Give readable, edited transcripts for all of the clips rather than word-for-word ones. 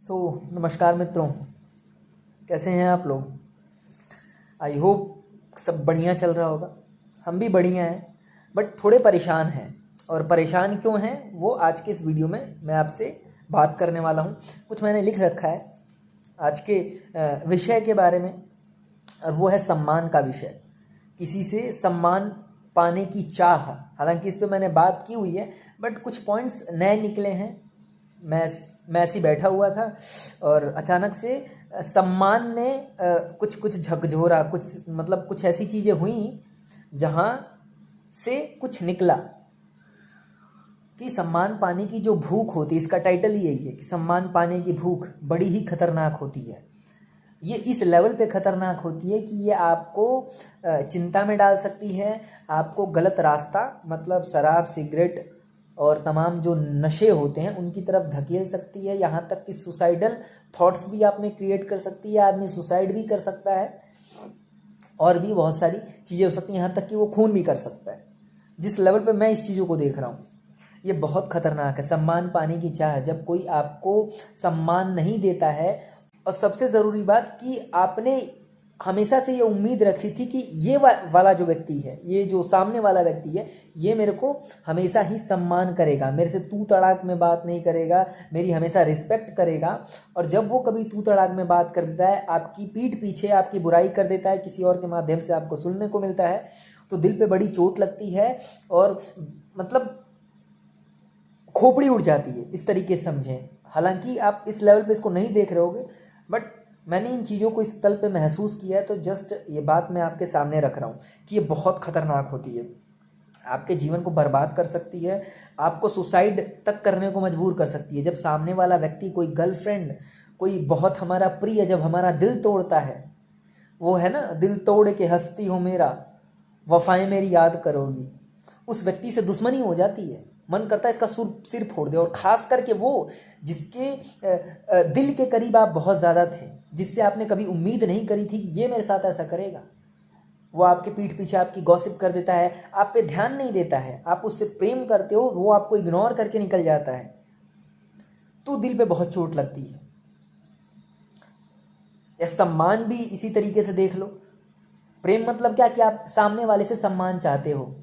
नमस्कार मित्रों, कैसे हैं आप लोग। आई होप सब बढ़िया चल रहा होगा। हम भी बढ़िया हैं, बट थोड़े परेशान हैं। और परेशान क्यों हैं वो आज के इस वीडियो में मैं आपसे बात करने वाला हूँ। कुछ मैंने लिख रखा है आज के विषय के बारे में, और वो है सम्मान का विषय। किसी से सम्मान पाने की चाह। हालांकि इस पे मैंने बात की हुई है, बट कुछ पॉइंट्स नए निकले हैं। मैं ऐसे ही बैठा हुआ था और अचानक से सम्मान ने कुछ कुछ झकझोरा, कुछ ऐसी चीज़ें हुई जहाँ से कुछ निकला कि सम्मान पाने की जो भूख होती है, इसका टाइटल ही यही है कि सम्मान पाने की भूख बड़ी ही खतरनाक होती है। ये इस लेवल पे खतरनाक होती है कि ये आपको चिंता में डाल सकती है, आपको गलत रास्ता मतलब शराब, सिगरेट और तमाम जो नशे होते हैं उनकी तरफ धकेल सकती है। यहाँ तक कि सुसाइडल थॉट्स भी आप में क्रिएट कर सकती है। आदमी सुसाइड भी कर सकता है और भी बहुत सारी चीज़ें हो सकती हैं, यहाँ तक कि वो खून भी कर सकता है। जिस लेवल पे मैं इस चीज़ों को देख रहा हूँ ये बहुत खतरनाक है। सम्मान पाने की चाह, जब कोई आपको सम्मान नहीं देता है, और सबसे ज़रूरी बात कि आपने हमेशा से ये उम्मीद रखी थी कि ये वाला जो व्यक्ति है, ये जो सामने वाला व्यक्ति है, ये मेरे को हमेशा ही सम्मान करेगा, मेरे से तू तड़ाक में बात नहीं करेगा, मेरी हमेशा रिस्पेक्ट करेगा। और जब वो कभी तू तड़ाक में बात कर देता है, आपकी पीठ पीछे आपकी बुराई कर देता है, किसी और के माध्यम से आपको सुनने को मिलता है, तो दिल पे बड़ी चोट लगती है और मतलब खोपड़ी उड़ जाती है, इस तरीके से समझें। हालांकि आप इस लेवल पे इसको नहीं देख रहे होगे, बट मैंने इन चीज़ों को इस तल पे महसूस किया है, तो जस्ट ये बात मैं आपके सामने रख रहा हूँ कि ये बहुत खतरनाक होती है। आपके जीवन को बर्बाद कर सकती है, आपको सुसाइड तक करने को मजबूर कर सकती है। जब सामने वाला व्यक्ति, कोई गर्लफ्रेंड, कोई बहुत हमारा प्रिय, जब हमारा दिल तोड़ता है, वो है ना, दिल तोड़ के हंसती हो मेरा, वफाएं मेरी याद करोगी, उस व्यक्ति से दुश्मनी हो जाती है। मन करता है इसका सिर फोड़ दे। और खास करके वो जिसके दिल के करीब आप बहुत ज़्यादा थे, जिससे आपने कभी उम्मीद नहीं करी थी कि ये मेरे साथ ऐसा करेगा, वो आपके पीठ पीछे आपकी गॉसिप कर देता है, आप पे ध्यान नहीं देता है, आप उससे प्रेम करते हो, वो आपको इग्नोर करके निकल जाता है, तो दिल पे बहुत चोट लगती है। या सम्मान भी इसी तरीके से देख लो। प्रेम मतलब क्या कि आप सामने वाले से सम्मान चाहते हो।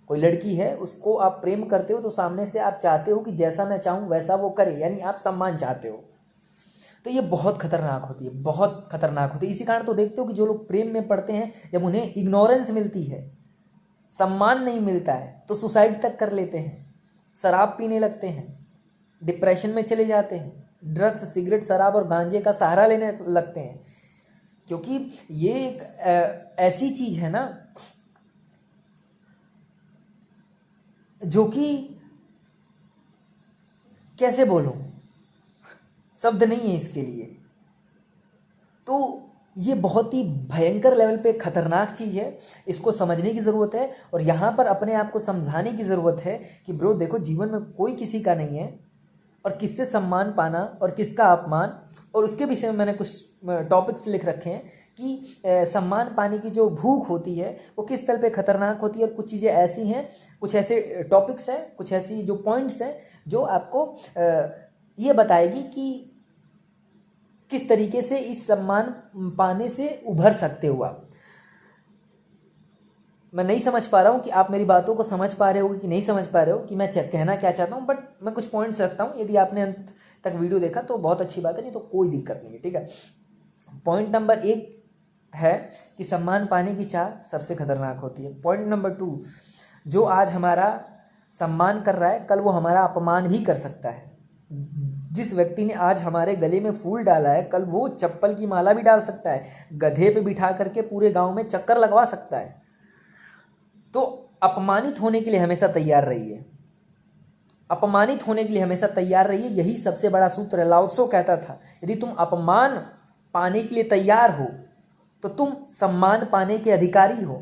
कोई लड़की है, उसको आप प्रेम करते हो, तो सामने से आप चाहते हो कि जैसा मैं चाहूँ वैसा वो करे, यानी आप सम्मान चाहते हो। तो ये बहुत खतरनाक होती है, बहुत खतरनाक होती है। इसी कारण तो देखते हो कि जो लोग प्रेम में पड़ते हैं, जब उन्हें इग्नोरेंस मिलती है, सम्मान नहीं मिलता है, तो सुसाइड तक कर लेते हैं, शराब पीने लगते हैं, डिप्रेशन में चले जाते हैं, ड्रग्स, सिगरेट, शराब और गांजे का सहारा लेने लगते हैं। क्योंकि ये एक ऐसी चीज है ना जो कि कैसे बोलूं, शब्द नहीं है इसके लिए। तो ये बहुत ही भयंकर लेवल पे खतरनाक चीज़ है, इसको समझने की ज़रूरत है। और यहाँ पर अपने आप को समझाने की ज़रूरत है कि ब्रो देखो, जीवन में कोई किसी का नहीं है, और किससे सम्मान पाना और किसका अपमान, और उसके विषय में मैंने कुछ टॉपिक्स लिख रखे हैं कि सम्मान पाने की जो भूख होती है वो किस तरह पे खतरनाक होती है। और कुछ चीज़ें ऐसी हैं, कुछ ऐसे टॉपिक्स हैं, कुछ ऐसी जो पॉइंट्स हैं जो आपको ये बताएगी कि किस तरीके से इस सम्मान पाने से उभर सकते हो आप। मैं नहीं समझ पा रहा हूँ कि आप मेरी बातों को समझ पा रहे हो कि नहीं समझ पा रहे हो कि मैं कहना क्या चाहता हूँ, बट मैं कुछ पॉइंट्स रखता हूँ। यदि आपने अंत तक वीडियो देखा तो बहुत अच्छी बात है, नहीं तो कोई दिक्कत नहीं है, ठीक है। पॉइंट नंबर 1 है कि सम्मान पाने की चाह सबसे खतरनाक होती है। पॉइंट नंबर 2, जो आज हमारा सम्मान कर रहा है, कल वो हमारा अपमान भी कर सकता है। जिस व्यक्ति ने आज हमारे गले में फूल डाला है, कल वो चप्पल की माला भी डाल सकता है, गधे पे बिठा करके पूरे गांव में चक्कर लगवा सकता है। तो अपमानित होने के लिए हमेशा तैयार रहिए, अपमानित होने के लिए हमेशा तैयार रहिए। यही सबसे बड़ा सूत्र है। लाओ त्सो कहता था, यदि तुम अपमान पाने के लिए तैयार हो तो तुम सम्मान पाने के अधिकारी हो।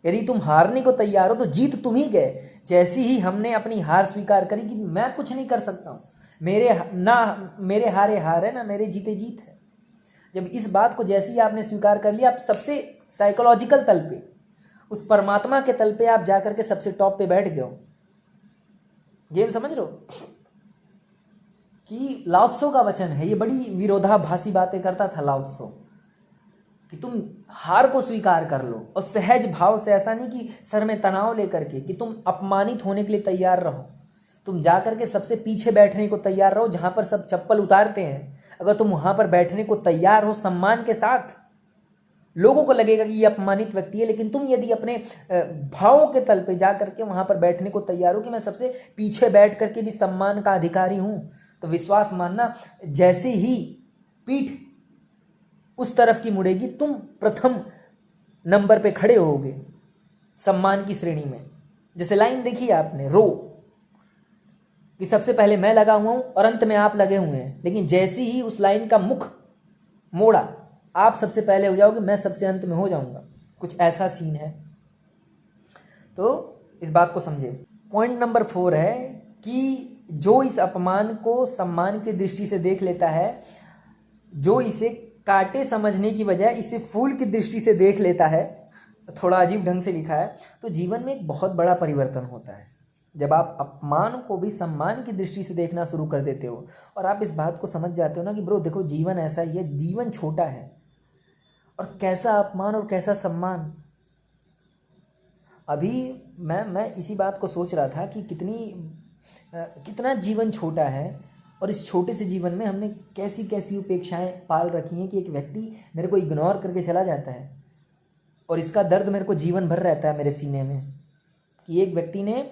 यदि तुम हारने को तैयार हो तो जीत तुम ही गए। जैसी ही हमने अपनी हार स्वीकार करी कि मैं कुछ नहीं कर सकता हूं, मेरे हारे हार है ना मेरे जीते जीत है, जब इस बात को जैसे ही आपने स्वीकार कर लिया, आप सबसे साइकोलॉजिकल तल पे, उस परमात्मा के तल पे आप जाकर के सबसे टॉप पे बैठ गए हो। गेम समझ रहे हो कि लाओ त्सो का वचन है, ये बड़ी विरोधाभासी बातें करता था लाओ त्सो, कि तुम हार को स्वीकार कर लो और सहज भाव से, ऐसा नहीं कि सर में तनाव लेकर के, कि तुम अपमानित होने के लिए तैयार रहो, तुम जाकर के सबसे पीछे बैठने को तैयार रहो, जहां पर सब चप्पल उतारते हैं, अगर तुम वहां पर बैठने को तैयार हो सम्मान के साथ, लोगों को लगेगा कि ये अपमानित व्यक्ति है, लेकिन तुम यदि अपने भावों के तल पे जा करके वहां पर बैठने को तैयार हो कि मैं सबसे पीछे बैठ करके भी सम्मान का अधिकारी हूं, तो विश्वास मानना, जैसे ही पीठ उस तरफ की मुड़ेगी, तुम प्रथम नंबर पे खड़े होगे सम्मान की श्रेणी में। जैसे लाइन देखी आपने रो, कि सबसे पहले मैं लगा हुआ हूं और अंत में आप लगे हुए हैं, लेकिन जैसे ही उस लाइन का मुख मोड़ा, आप सबसे पहले हो जाओगे, मैं सबसे अंत में हो जाऊंगा। कुछ ऐसा सीन है, तो इस बात को समझे। पॉइंट नंबर 4 है कि जो इस अपमान को सम्मान की दृष्टि से देख लेता है, जो इसे कांटे समझने की बजाय इसे फूल की दृष्टि से देख लेता है, थोड़ा अजीब ढंग से लिखा है, तो जीवन में एक बहुत बड़ा परिवर्तन होता है। जब आप अपमान को भी सम्मान की दृष्टि से देखना शुरू कर देते हो और आप इस बात को समझ जाते हो ना कि ब्रो देखो, जीवन ऐसा ही है, जीवन छोटा है, और कैसा अपमान और कैसा सम्मान। अभी मैं इसी बात को सोच रहा था कि कितना जीवन छोटा है, और इस छोटे से जीवन में हमने कैसी कैसी उपेक्षाएं पाल रखी हैं कि एक व्यक्ति मेरे को इग्नोर करके चला जाता है, और इसका दर्द मेरे को जीवन भर रहता है मेरे सीने में, कि एक व्यक्ति ने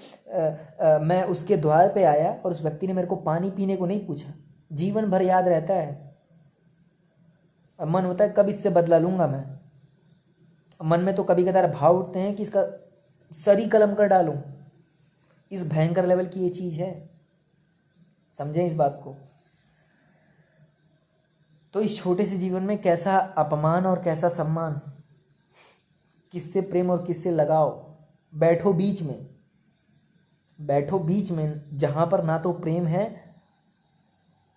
मैं उसके द्वार पे आया और उस व्यक्ति ने मेरे को पानी पीने को नहीं पूछा, जीवन भर याद रहता है। अब मन होता है कब इससे बदला लूंगा मैं, मन में तो कभी कदार भाव उठते हैं कि इसका सर ही कलम कर डालूं, इस भयंकर लेवल की ये चीज है। समझें इस बात को। तो इस छोटे से जीवन में कैसा अपमान और कैसा सम्मान, किससे प्रेम और किससे लगाव, बैठो बीच में, बैठो बीच में, जहां पर ना तो प्रेम है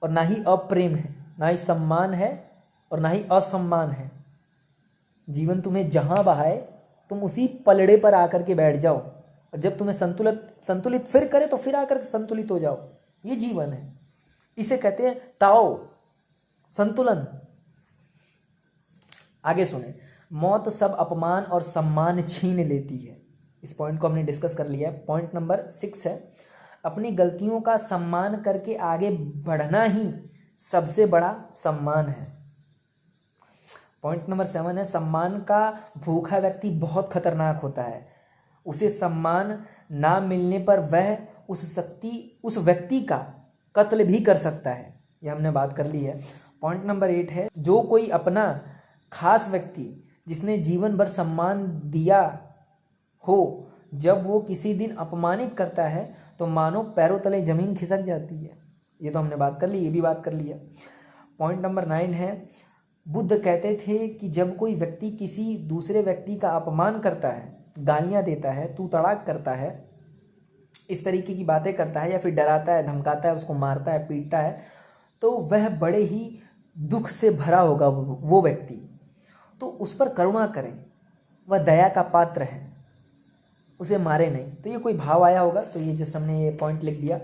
और ना ही अप्रेम है, ना ही सम्मान है और ना ही असम्मान है। जीवन तुम्हें जहां बहाए तुम उसी पलड़े पर आकर के बैठ जाओ, और जब तुम्हें संतुलित फिर करे तो फिर आकर संतुलित हो जाओ। ये जीवन है, इसे कहते हैं ताओ, संतुलन। आगे सुने, मौत सब अपमान और सम्मान छीन लेती है। इस पॉइंट को हमने डिस्कस कर लिया है। पॉइंट नंबर 6 है, अपनी गलतियों का सम्मान करके आगे बढ़ना ही सबसे बड़ा सम्मान है। पॉइंट नंबर 7 है, सम्मान का भूखा व्यक्ति बहुत खतरनाक होता है। उसे सम्मान ना मिलने पर वह उस व्यक्ति का कत्ल भी कर सकता है। यह हमने बात कर ली है। पॉइंट नंबर 8 है, जो कोई अपना खास व्यक्ति जिसने जीवन भर सम्मान दिया हो, जब वो किसी दिन अपमानित करता है तो मानो पैरों तले जमीन खिसक जाती है। ये तो हमने बात कर ली, ये भी बात कर लिया। पॉइंट नंबर 9 है, बुद्ध कहते थे कि जब कोई व्यक्ति किसी दूसरे व्यक्ति का अपमान करता है, गालियां देता है, तू तड़ाक करता है, इस तरीके की बातें करता है, या फिर डराता है, धमकाता है, उसको मारता है, पीटता है, तो वह बड़े ही दुख से भरा होगा वो व्यक्ति। तो उस पर करुणा करें, वह दया का पात्र है, उसे मारे नहीं। तो ये कोई भाव आया होगा, तो ये जस्ट हमने ये पॉइंट लिख दिया।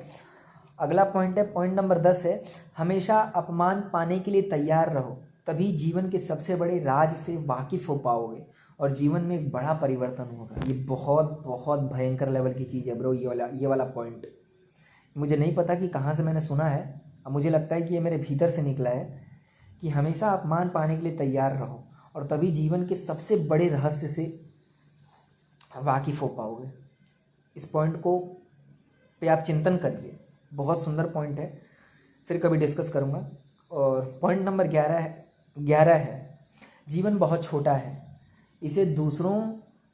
अगला पॉइंट है, पॉइंट नंबर 10 है, हमेशा अपमान पाने के लिए तैयार रहो, तभी जीवन के सबसे बड़े राज से वाकिफ हो पाओगे और जीवन में एक बड़ा परिवर्तन होगा। ये बहुत बहुत भयंकर लेवल की चीज़ है ब्रो, ये वाला पॉइंट। मुझे नहीं पता कि कहाँ से मैंने सुना है, अब मुझे लगता है कि ये मेरे भीतर से निकला है कि हमेशा अपमान पाने के लिए तैयार रहो और तभी जीवन के सबसे बड़े रहस्य से वाकिफ हो पाओगे। इस पॉइंट को पे आप चिंतन करिए, बहुत सुंदर पॉइंट है, फिर कभी डिस्कस करूँगा। और पॉइंट नंबर 11 है, जीवन बहुत छोटा है, इसे दूसरों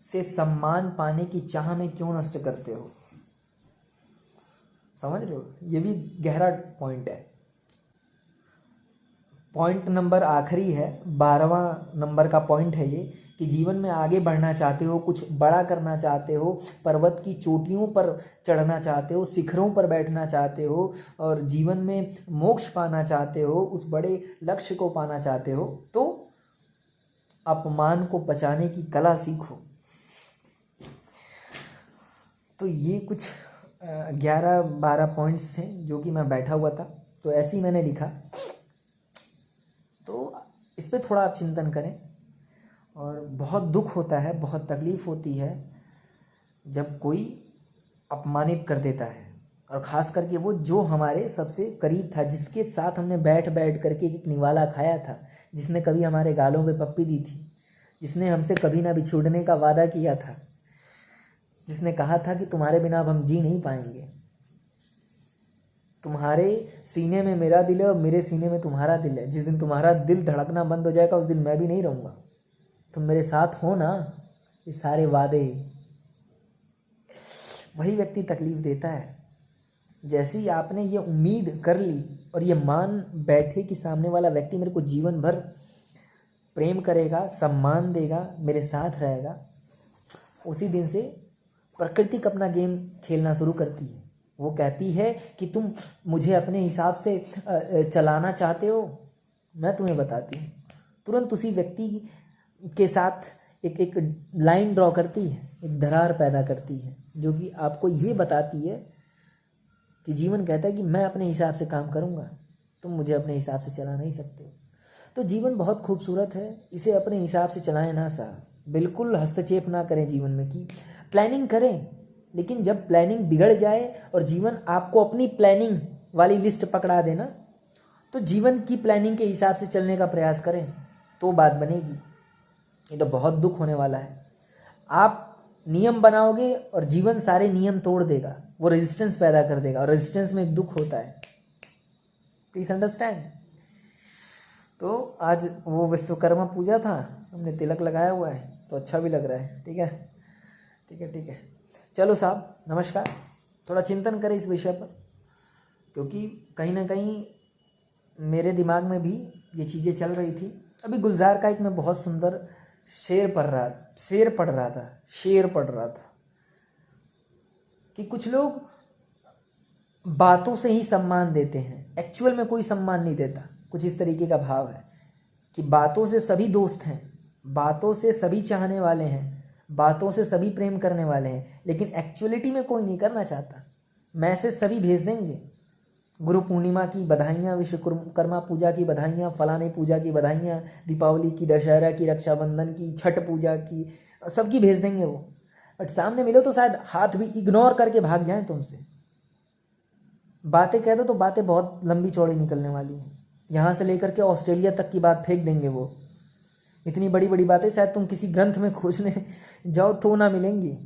से सम्मान पाने की चाह में क्यों नष्ट करते हो। समझ रहे हो, ये भी गहरा पॉइंट है। पॉइंट नंबर आखिरी है, 12वां नंबर का पॉइंट है ये, कि जीवन में आगे बढ़ना चाहते हो, कुछ बड़ा करना चाहते हो, पर्वत की चोटियों पर चढ़ना चाहते हो, शिखरों पर बैठना चाहते हो और जीवन में मोक्ष पाना चाहते हो, उस बड़े लक्ष्य को पाना चाहते हो, तो अपमान को बचाने की कला सीखो। तो ये कुछ 11-12 पॉइंट्स थे जो कि मैं बैठा हुआ था तो ऐसे ही मैंने लिखा। तो इस पे थोड़ा आप चिंतन करें। और बहुत दुख होता है, बहुत तकलीफ़ होती है जब कोई अपमानित कर देता है, और ख़ास करके वो जो हमारे सबसे करीब था, जिसके साथ हमने बैठ बैठ करके एक निवाला खाया था, जिसने कभी हमारे गालों पे पप्पी दी थी, जिसने हमसे कभी ना बिछुड़ने का वादा किया था, जिसने कहा था कि तुम्हारे बिना अब हम जी नहीं पाएंगे, तुम्हारे सीने में मेरा दिल है और मेरे सीने में तुम्हारा दिल है, जिस दिन तुम्हारा दिल धड़कना बंद हो जाएगा उस दिन मैं भी नहीं रहूँगा, तुम मेरे साथ हो ना, ये सारे वादे, वही व्यक्ति तकलीफ़ देता है। जैसे ही आपने ये उम्मीद कर ली और ये मान बैठे कि सामने वाला व्यक्ति मेरे को जीवन भर प्रेम करेगा, सम्मान देगा, मेरे साथ रहेगा, उसी दिन से प्रकृति अपना गेम खेलना शुरू करती है। वो कहती है कि तुम मुझे अपने हिसाब से चलाना चाहते हो, मैं तुम्हें बताती हूँ। तुरंत उसी व्यक्ति के साथ एक लाइन ड्रॉ करती है, एक दरार पैदा करती है, जो कि आपको ये बताती है कि जीवन कहता है कि मैं अपने हिसाब से काम करूँगा, तुम मुझे अपने हिसाब से चला नहीं सकते। तो जीवन बहुत खूबसूरत है, इसे अपने हिसाब से चलाएं ना साहब, बिल्कुल हस्तक्षेप ना करें जीवन में। कि प्लानिंग करें, लेकिन जब प्लानिंग बिगड़ जाए और जीवन आपको अपनी प्लानिंग वाली लिस्ट पकड़ा देना, तो जीवन की प्लानिंग के हिसाब से चलने का प्रयास करें, तो बात बनेगी। ये तो बहुत दुख होने वाला है। आप नियम बनाओगे और जीवन सारे नियम तोड़ देगा, वो रेजिस्टेंस पैदा कर देगा, और रेजिस्टेंस में एक दुख होता है। Please understand. तो आज वो विश्वकर्मा पूजा था, हमने तिलक लगाया हुआ है, तो अच्छा भी लग रहा है। ठीक है, ठीक है, ठीक है। चलो साहब, नमस्कार। थोड़ा चिंतन करें इस विषय पर, क्योंकि कहीं ना कहीं मेरे दिमाग में भी ये चीज़ें चल रही थी। अभी गुलजार का एक मैं बहुत सुंदर शेर पढ़ रहा था कि कुछ लोग बातों से ही सम्मान देते हैं, एक्चुअल में कोई सम्मान नहीं देता। कुछ इस तरीके का भाव है कि बातों से सभी दोस्त हैं, बातों से सभी चाहने वाले हैं, बातों से सभी प्रेम करने वाले हैं, लेकिन एक्चुअलिटी में कोई नहीं करना चाहता। मैसेज सभी भेज देंगे, गुरु पूर्णिमा की बधाइयाँ, विश्वकर्मा पूजा की बधाइयाँ, फलाने पूजा की बधाइयाँ, दीपावली की, दशहरा की, रक्षाबंधन की, छठ पूजा की, सबकी भेज देंगे वो। बट सामने मिलो तो शायद हाथ भी इग्नोर करके भाग जाएं तुमसे। बातें कह दो तो बातें बहुत लंबी चौड़ी निकलने वाली हैं, यहाँ से लेकर के ऑस्ट्रेलिया तक की बात फेंक देंगे वो। इतनी बड़ी बड़ी बातें शायद तुम किसी ग्रंथ में खोजने जाओ तो ना मिलेंगी।